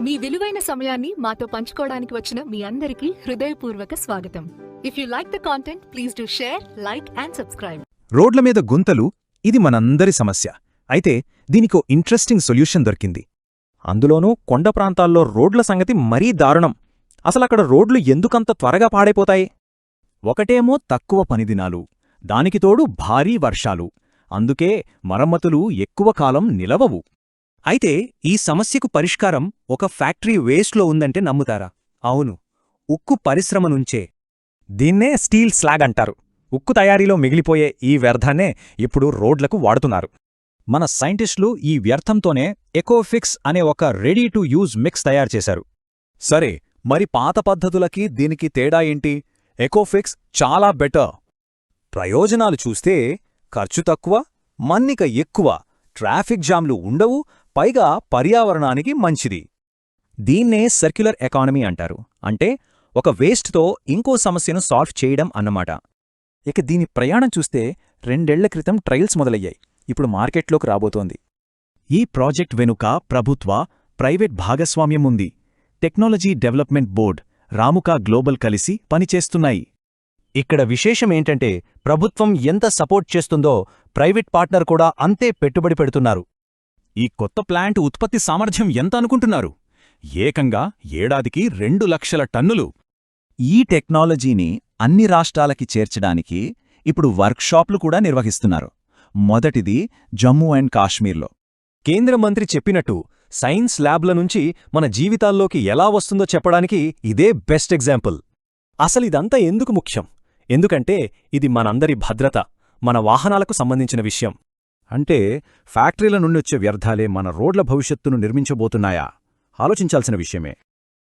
మీ విలువైన సమయాన్ని మాతో పంచుకోవడానికి వచ్చిన మీ అందరికీ హృదయపూర్వక స్వాగతం. If you like the content please do share, like and subscribe. రోడ్ల మీద గుంతలు ఇది మనందరి సమస్య. అయితే దీనికో ఇంట్రెస్టింగ్ సొల్యూషన్ దొరికింది. అందులోనూ కొండ ప్రాంతాల్లో రోడ్ల సంగతి మరీ దారుణం. అసలక్కడ రోడ్లు ఎందుకంత త్వరగా పాడైపోతాయి? ఒకటేమో తక్కువ పనిదినాలు, దానికి తోడు భారీ వర్షాలు. అందుకే మరమ్మతులు ఎక్కువ కాలం నిలవవు. అయితే ఈ సమస్యకు పరిష్కారం ఒక ఫ్యాక్టరీ వేస్ట్లో ఉందంటే నమ్ముతారా? అవును, ఉక్కు పరిశ్రమ నుంచే. దీన్నే స్టీల్ స్లాగ్ అంటారు. ఉక్కు తయారీలో మిగిలిపోయే ఈ వ్యర్థాన్నే ఇప్పుడు రోడ్లకు వాడుతున్నారు. మన సైంటిస్టులు ఈ వ్యర్థంతోనే ఎకోఫిక్స్ అనే ఒక రెడీ టు యూజ్ మిక్స్ తయారుచేశారు. సరే, మరి పాత పద్ధతులకి దీనికి తేడా ఏంటి? ఎకోఫిక్స్ చాలా బెటర్. ప్రయోజనాలు చూస్తే ఖర్చు తక్కువ, మన్నిక ఎక్కువ, ట్రాఫిక్ జామ్లు ఉండవు, పైగా పర్యావరణానికి మంచిది. దీన్నే సర్క్యులర్ ఎకానమీ అంటారు. అంటే ఒక వేస్ట్తో ఇంకో సమస్యను సాల్వ్ చేయడం అన్నమాట. ఇక దీని ప్రయాణం చూస్తే 2 ఏళ్ల క్రితం ట్రయల్స్ మొదలయ్యాయి. ఇప్పుడు మార్కెట్లోకి రాబోతోంది. ఈ ప్రాజెక్ట్ వెనుక ప్రభుత్వ, ప్రైవేట్ భాగస్వామ్యం ఉంది. టెక్నాలజీ డెవలప్మెంట్ బోర్డ్, రాముకా గ్లోబల్ కలిసి పనిచేస్తున్నాయి. ఇక్కడ విశేషమేంటంటే ప్రభుత్వం ఎంత సపోర్ట్ చేస్తుందో ప్రైవేట్ పార్ట్నర్ కూడా అంతే పెట్టుబడి పెడుతున్నారు. ఈ కొత్త ప్లాంట్ ఉత్పత్తి సామర్థ్యం ఎంత అనుకుంటున్నారు? ఏకంగా ఏడాదికి 2 లక్షల టన్నులు. ఈ టెక్నాలజీని అన్ని రాష్ట్రాలకి చేర్చడానికి ఇప్పుడు వర్క్షాప్లు కూడా నిర్వహిస్తున్నారు. మొదటిది జమ్మూ అండ్ కాశ్మీర్లో. కేంద్ర మంత్రి చెప్పినట్టు సైన్స్ ల్యాబ్ల నుంచి మన జీవితాల్లోకి ఎలా వస్తుందో చెప్పడానికి ఇదే బెస్ట్ ఎగ్జాంపుల్. అసలిదంతా ఎందుకు ముఖ్యం? ఎందుకంటే ఇది మనందరి భద్రత, మన వాహనాలకు సంబంధించిన విషయం. అంటే ఫ్యాక్టరీల నుండి వచ్చే వ్యర్థాలే మన రోడ్ల భవిష్యత్తును నిర్మించబోతున్నాయా? ఆలోచించాల్సిన విషయమే.